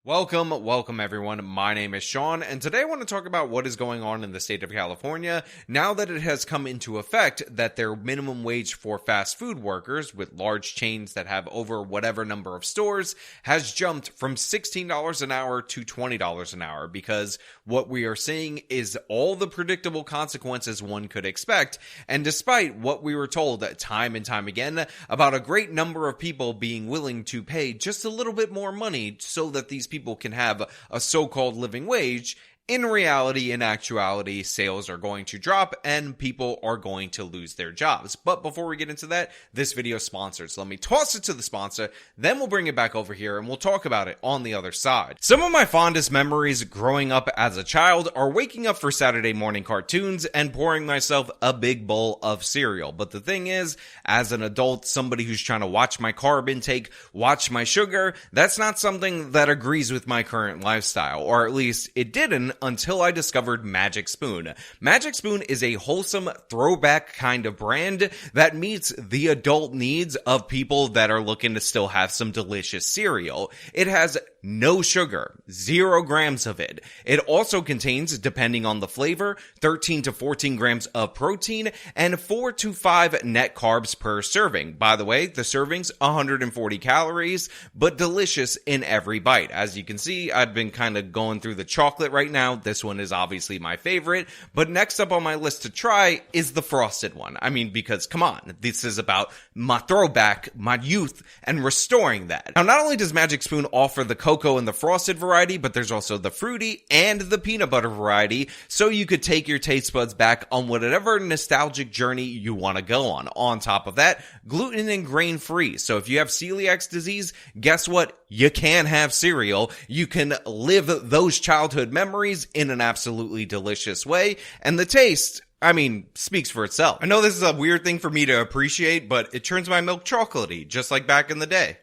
Welcome everyone. My name is Sean, and today I want to talk about what is going on in the state of California now that it has come into effect that their minimum wage for fast food workers with large chains that have over whatever number of stores has jumped from $16 an hour to $20 an hour, because what we are seeing is all the predictable consequences one could expect, and despite what we were told time and time again about a great number of people being willing to pay just a little bit more money so that these people can have a so-called living wage, in reality, in actuality, sales are going to drop and people are going to lose their jobs. But before we get into that, this video is sponsored. So let me toss it to the sponsor, then we'll bring it back over here and we'll talk about it on the other side. Some of my fondest memories growing up as a child are waking up for Saturday morning cartoons and pouring myself a big bowl of cereal. But the thing is, as an adult, somebody who's trying to watch my carb intake, watch my sugar, that's not something that agrees with my current lifestyle, or at least it didn't until I discovered Magic Spoon. Magic Spoon is a wholesome throwback kind of brand that meets the adult needs of people that are looking to still have some delicious cereal. It has no sugar, 0 grams of it. It also contains, depending on the flavor, 13 to 14 grams of protein and 4 to 5 net carbs per serving. By the way, the serving's 140 calories, but delicious in every bite. As you can see, I've been kind of going through the chocolate right now. This one is obviously my favorite, but next up on my list to try is the frosted one. I mean, because come on, this is about my throwback, my youth, and restoring that. Now, not only does Magic Spoon offer the cocoa and the frosted variety, but there's also the fruity and the peanut butter variety, so you could take your taste buds back on whatever nostalgic journey you want to go on. On top of that, gluten and grain free. So if you have celiac disease, guess what? You can have cereal. You can live those childhood memories in an absolutely delicious way, and the taste, I mean, speaks for itself. I know this is a weird thing for me to appreciate, but it turns my milk chocolatey, just like back in the day.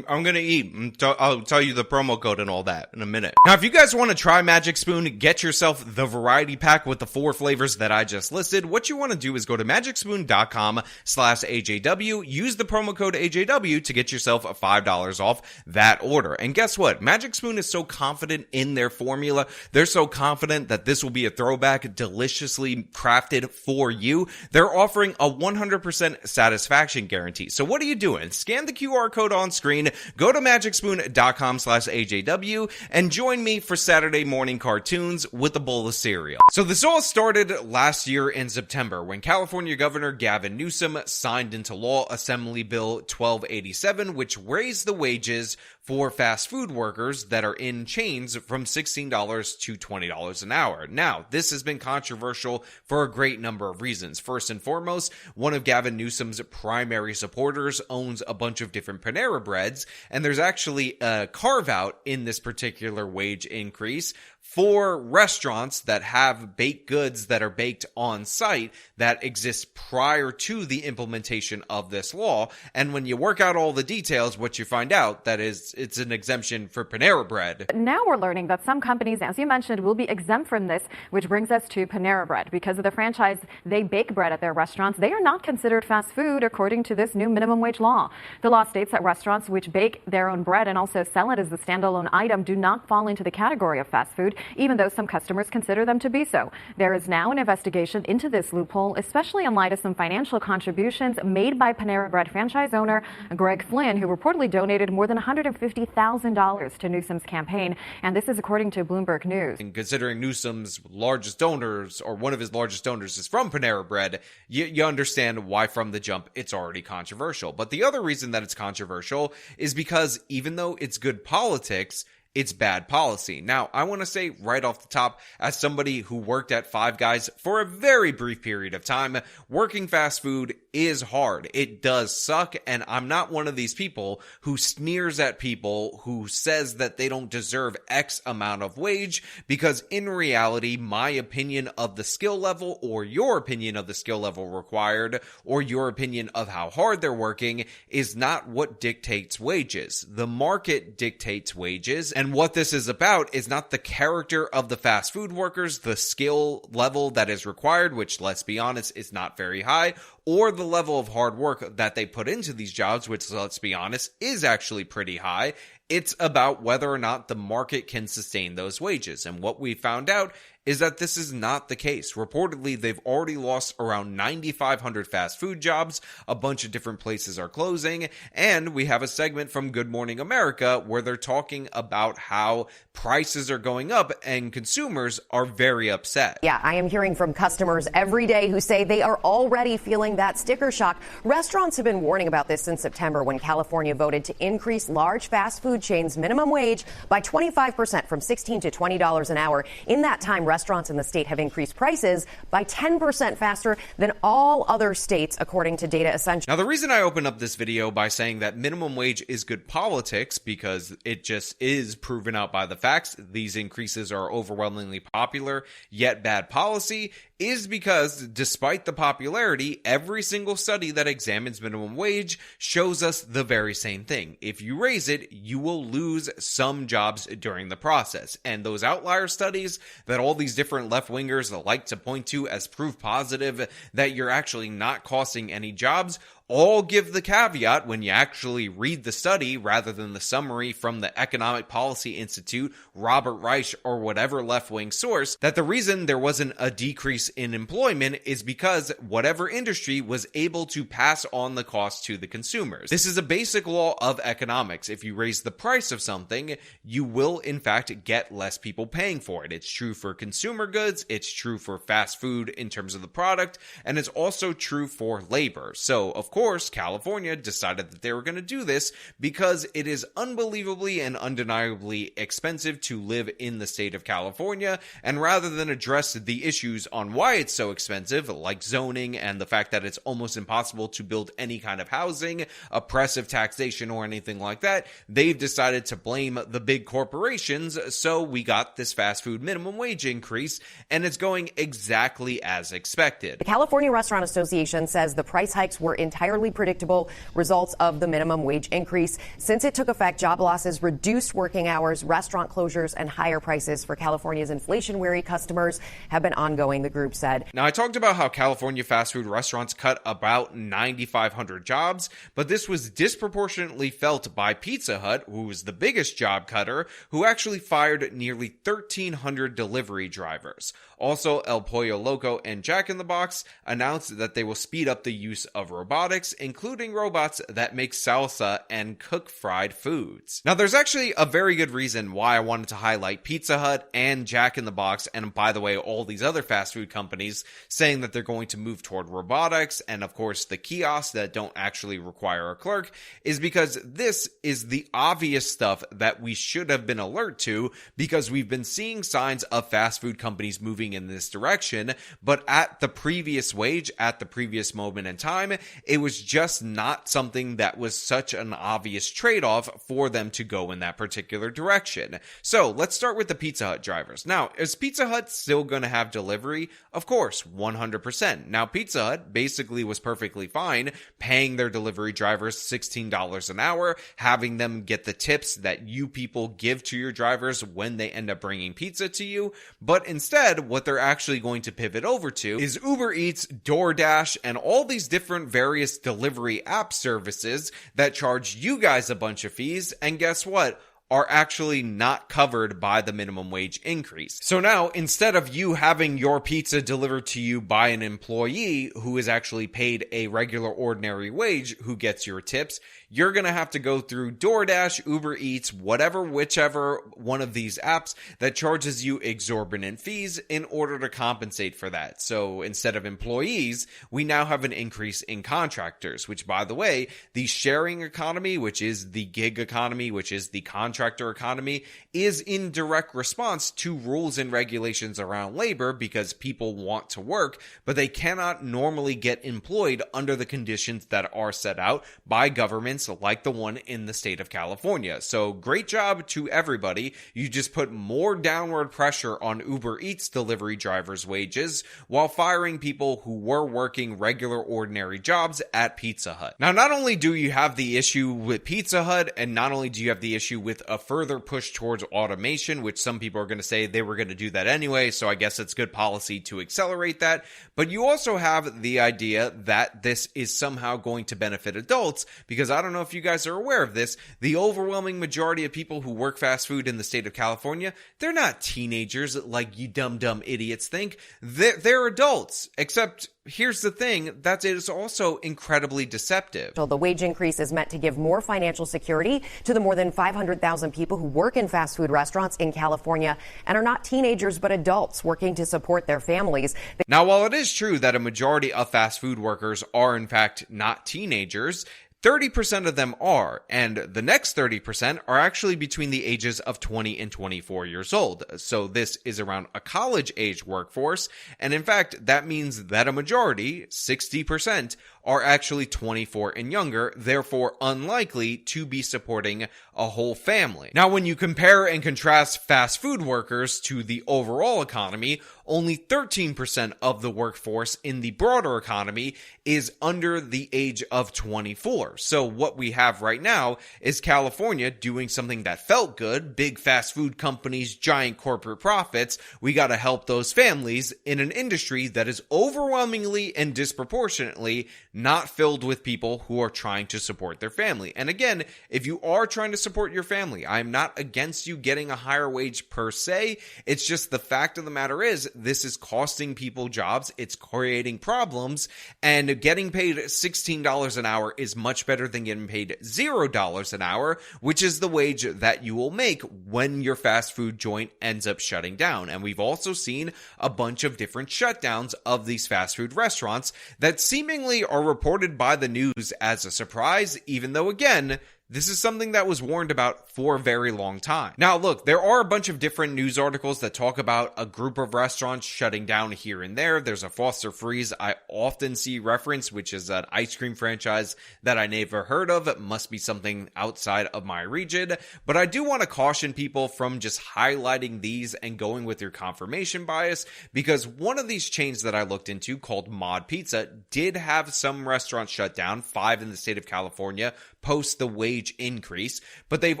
I'm gonna eat. I'll tell you the promo code and all that in a minute. Now, if you guys want to try Magic Spoon, get yourself the variety pack with the 4 flavors that I just listed. What you want to do is go to magicspoon.com/AJW, use the promo code AJW to get yourself $5 off that order. And guess what? Magic Spoon is so confident in their formula. They're so confident that this will be a throwback, deliciously crafted for you. They're offering a 100% satisfaction guarantee. So what are you doing? Scan the QR code on screen. Go to magicspoon.com/AJW and join me for Saturday morning cartoons with a bowl of cereal. So this all started last year in September when California Governor Gavin Newsom signed into law Assembly Bill 1287, which raised the wages for fast food workers that are in chains from $16 to $20 an hour. Now, this has been controversial for a great number of reasons. First and foremost, one of Gavin Newsom's primary supporters owns a bunch of different Panera Breads, and there's actually a carve-out in this particular wage increase for restaurants that have baked goods that are baked on site that exist prior to the implementation of this law. And when you work out all the details, what you find out that is it's an exemption for Panera Bread. Now we're learning that some companies, as you mentioned, will be exempt from this, which brings us to Panera Bread. Because of the franchise, they bake bread at their restaurants. They are not considered fast food according to this new minimum wage law. The law states that restaurants which bake their own bread and also sell it as a standalone item do not fall into the category of fast food, even though some customers consider them to be so. There is now an investigation into this loophole, especially in light of some financial contributions made by Panera Bread franchise owner Greg Flynn, who reportedly donated more than $150,000 to Newsom's campaign. And this is according to Bloomberg News. And considering Newsom's largest donors, or one of his largest donors, is from Panera Bread, you understand why from the jump it's already controversial. But the other reason that it's controversial is because even though it's good politics, it's bad policy. Now, I want to say right off the top, as somebody who worked at Five Guys for a very brief period of time, working fast food is hard. It does suck, and I'm not one of these people who sneers at people who says that they don't deserve X amount of wage, because in reality, my opinion of the skill level, or your opinion of the skill level required, or your opinion of how hard they're working is not what dictates wages. The market dictates wages, and what this is about is not the character of the fast food workers, the skill level that is required, which, let's be honest, is not very high, or the level of hard work that they put into these jobs, which, let's be honest, is actually pretty high. It's about whether or not the market can sustain those wages. And what we found out is that this is not the case. Reportedly, they've already lost around 9,500 fast food jobs. A bunch of different places are closing. And we have a segment from Good Morning America where they're talking about how prices are going up and consumers are very upset. Yeah, I am hearing from customers every day who say they are already feeling that sticker shock. Restaurants have been warning about this since September when California voted to increase large fast food chains' minimum wage by 25% from $16 to $20 an hour. In that time, restaurants in the state have increased prices by 10% faster than all other states, according to Data Essentials. Now, the reason I open up this video by saying that minimum wage is good politics, because it just is proven out by the facts these increases are overwhelmingly popular, yet bad policy, is because despite the popularity, every single study that examines minimum wage shows us the very same thing. If you raise it, you will lose some jobs during the process. And those outlier studies that all these different left-wingers like to point to as proof positive that you're actually not costing any jobs all give the caveat when you actually read the study rather than the summary from the Economic Policy Institute, Robert Reich, or whatever left-wing source, that the reason there wasn't a decrease in employment is because whatever industry was able to pass on the cost to the consumers. This is a basic law of economics. If you raise the price of something, you will in fact get less people paying for it. It's true for consumer goods, it's true for fast food in terms of the product, and it's also true for labor. So, of course, California decided that they were going to do this because it is unbelievably and undeniably expensive to live in the state of California, and rather than address the issues on why it's so expensive, like zoning and the fact that it's almost impossible to build any kind of housing, oppressive taxation, or anything like that, they've decided to blame the big corporations, so we got this fast food minimum wage increase, and it's going exactly as expected. The California Restaurant Association says the price hikes were entirely predictable results of the minimum wage increase. Since it took effect, job losses, reduced working hours, restaurant closures, and higher prices for California's inflation-weary customers have been ongoing, the group said. Now, I talked about how California fast food restaurants cut about 9,500 jobs, but this was disproportionately felt by Pizza Hut, who was the biggest job cutter, who actually fired nearly 1,300 delivery drivers. Also, El Pollo Loco and Jack in the Box announced that they will speed up the use of robotics, including robots that make salsa and cook fried foods. Now, there's actually a very good reason why I wanted to highlight Pizza Hut and Jack in the Box, and by the way, all these other fast food companies saying that they're going to move toward robotics, and of course the kiosks that don't actually require a clerk, is because this is the obvious stuff that we should have been alert to, because we've been seeing signs of fast food companies moving in this direction, but at the previous wage, at the previous moment in time, it was just not something that was such an obvious trade-off for them to go in that particular direction. So let's start with the Pizza Hut drivers. Now, is Pizza Hut still going to have delivery? Of course, 100%. Now, Pizza Hut basically was perfectly fine paying their delivery drivers $16 an hour, having them get the tips that you people give to your drivers when they end up bringing pizza to you. But instead, what they're actually going to pivot over to is Uber Eats, DoorDash, and all these different various delivery app services that charge you guys a bunch of fees, and guess what? Are actually not covered by the minimum wage increase. So now, instead of you having your pizza delivered to you by an employee who is actually paid a regular ordinary wage who gets your tips, you're going to have to go through DoorDash, Uber Eats, whichever one of these apps that charges you exorbitant fees in order to compensate for that. So instead of employees, we now have an increase in contractors, which, by the way, the sharing economy, which is the gig economy, which is the contractor economy, is in direct response to rules and regulations around labor, because people want to work, but they cannot normally get employed under the conditions that are set out by governments like the one in the state of California. So great job to everybody. You just put more downward pressure on Uber Eats delivery drivers' wages while firing people who were working regular ordinary jobs at Pizza Hut. Now, not only do you have the issue with Pizza Hut, and not only do you have the issue with a further push towards automation, which some people are going to say they were going to do that anyway, so I guess it's good policy to accelerate that. But you also have the idea that this is somehow going to benefit adults, because I don't know if you guys are aware of this, the overwhelming majority of people who work fast food in the state of California, they're not teenagers like you dumb idiots think. They're adults, except here's the thing, that is also incredibly deceptive. So the wage increase is meant to give more financial security to the more than 500,000 people who work in fast food restaurants in California and are not teenagers but adults working to support their families. Now, while it is true that a majority of fast food workers are in fact not teenagers, 30% of them are, and the next 30% are actually between the ages of 20 and 24 years old. So this is around a college-age workforce, and in fact, that means that a majority, 60%, are actually 24 and younger, therefore unlikely to be supporting a whole family. Now, when you compare and contrast fast food workers to the overall economy, only 13% of the workforce in the broader economy is under the age of 24. So what we have right now is California doing something that felt good, big fast food companies, giant corporate profits. We got to help those families in an industry that is overwhelmingly and disproportionately not filled with people who are trying to support their family. And again, if you are trying to support your family, I'm not against you getting a higher wage per se. It's just the fact of the matter is this is costing people jobs. It's creating problems, and getting paid $16 an hour is much better than getting paid $0 an hour, which is the wage that you will make when your fast food joint ends up shutting down. And we've also seen a bunch of different shutdowns of these fast food restaurants that seemingly are reported by the news as a surprise, even though, again, this is something that was warned about for a very long time. Now, look, there are a bunch of different news articles that talk about a group of restaurants shutting down here and there. There's a Foster Freeze I often see referenced, which is an ice cream franchise that I never heard of. It must be something outside of my region. But I do want to caution people from just highlighting these and going with your confirmation bias, because one of these chains that I looked into, called Mod Pizza, did have some restaurants shut down, 5 in the state of California, post the wage increase, but they've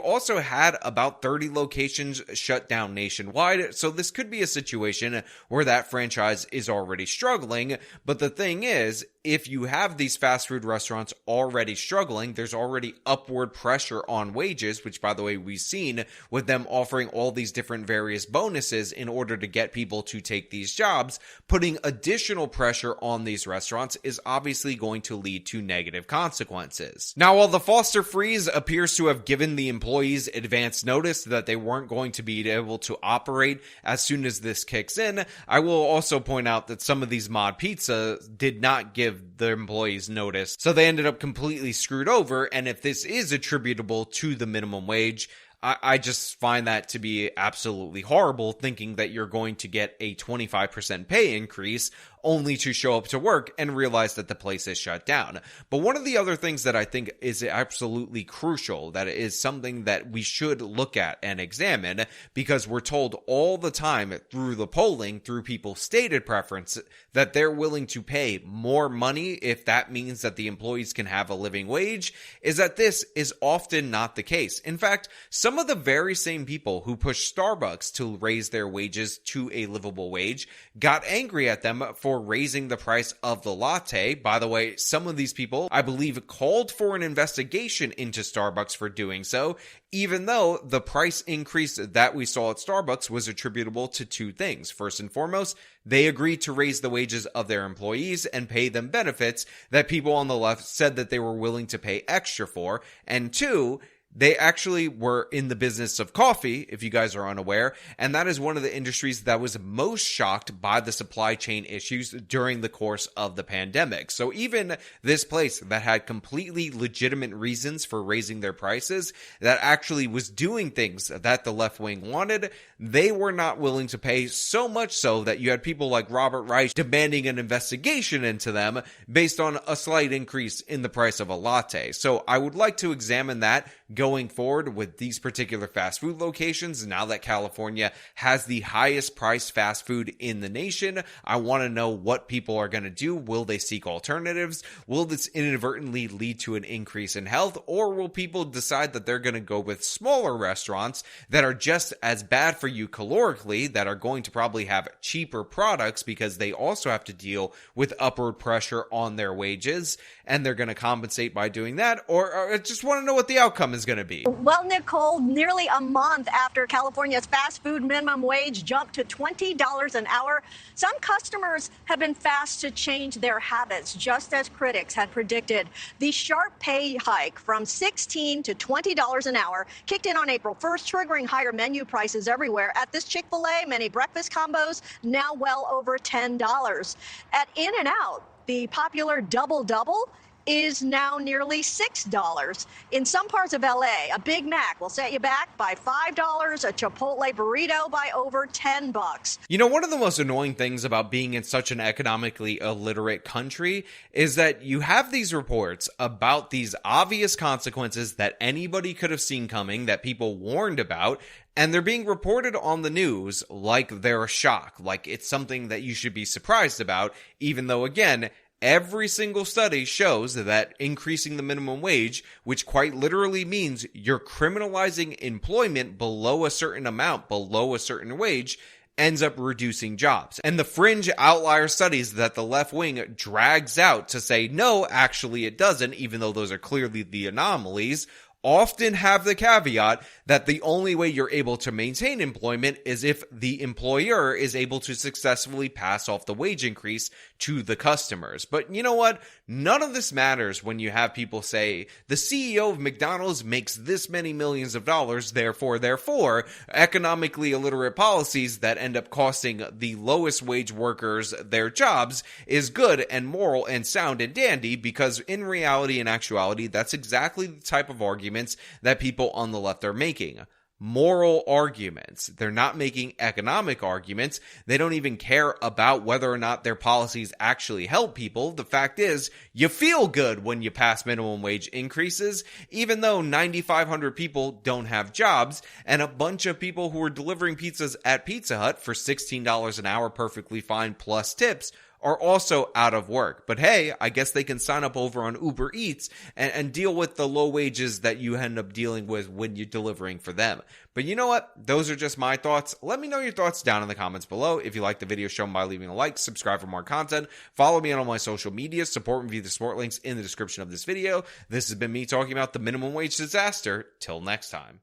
also had about 30 locations shut down nationwide, so this could be a situation where that franchise is already struggling. But the thing is, if you have these fast food restaurants already struggling, there's already upward pressure on wages, which, by the way, we've seen with them offering all these different various bonuses in order to get people to take these jobs. Putting additional pressure on these restaurants is obviously going to lead to negative consequences. Now, while the Foster Freeze appears to have given the employees advance notice that they weren't going to be able to operate as soon as this kicks in, I will also point out that some of these Mod Pizza did not give their employees notice, so they ended up completely screwed over. And if this is attributable to the minimum wage, I just find that to be absolutely horrible, thinking that you're going to get a 25% pay increase only to show up to work and realize that the place is shut down. But one of the other things that I think is absolutely crucial, that is something that we should look at and examine, because we're told all the time through the polling, through people's stated preference, that they're willing to pay more money if that means that the employees can have a living wage, is that this is often not the case. In fact, some of the very same people who pushed Starbucks to raise their wages to a livable wage got angry at them for raising the price of the latte. By the way, some of these people, I believe, called for an investigation into Starbucks for doing so, even though the price increase that we saw at Starbucks was attributable to two things. First and foremost, they agreed to raise the wages of their employees and pay them benefits that people on the left said that they were willing to pay extra for. And two, they actually were in the business of coffee, if you guys are unaware, and that is one of the industries that was most shocked by the supply chain issues during the course of the pandemic. So even this place that had completely legitimate reasons for raising their prices, that actually was doing things that the left wing wanted, they were not willing to pay, so much so that you had people like Robert Reich demanding an investigation into them based on a slight increase in the price of a latte. So I would like to examine that going going forward with these particular fast food locations, now that California has the highest priced fast food in the nation, I want to know what people are going to do. Will they seek alternatives? Will this inadvertently lead to an increase in health? Or will people decide that they're going to go with smaller restaurants that are just as bad for you calorically, that are going to probably have cheaper products because they also have to deal with upward pressure on their wages, and they're going to compensate by doing that? Or I just want to know what the outcome is going to be. Well, Nicole, nearly a month after California's fast food minimum wage jumped to $20 an hour, some customers have been fast to change their habits, just as critics had predicted. The sharp pay hike from $16 to $20 an hour kicked in on April 1st, triggering higher menu prices everywhere. At this Chick-fil-A, many breakfast combos now well over $10. At In-N-Out, the popular double-double is now nearly $6. In some parts of LA, a Big Mac will set you back by $5, a Chipotle burrito by over $10. You know, one of the most annoying things about being in such an economically illiterate country is that you have these reports about these obvious consequences that anybody could have seen coming, that people warned about, and they're being reported on the news like they're a shock, like it's something that you should be surprised about, even though, again, every single study shows that increasing the minimum wage, which quite literally means you're criminalizing employment below a certain amount, below a certain wage, ends up reducing jobs. And the fringe outlier studies that the left wing drags out to say, no, actually it doesn't, even though those are clearly the anomalies, often have the caveat that the only way you're able to maintain employment is if the employer is able to successfully pass off the wage increase to the customers. But you know what? None of this matters when you have people say, the CEO of McDonald's makes this many millions of dollars, therefore, economically illiterate policies that end up costing the lowest wage workers their jobs is good and moral and sound and dandy, because in reality and actuality, that's exactly the type of arguments that people on the left are making. Moral arguments. They're not making economic arguments. They don't even care about whether or not their policies actually help people. The fact is, you feel good when you pass minimum wage increases, even though 9,500 people don't have jobs, and a bunch of people who are delivering pizzas at Pizza Hut for $16 an hour, perfectly fine, plus tips, are also out of work. But hey, I guess they can sign up over on Uber Eats and deal with the low wages that you end up dealing with when you're delivering for them. But you know what? Those are just my thoughts. Let me know your thoughts down in the comments below. If you like the video, show them by leaving a like, subscribe for more content, follow me on all my social media, support and view the support links in the description of this video. This has been me talking about the minimum wage disaster. Till next time.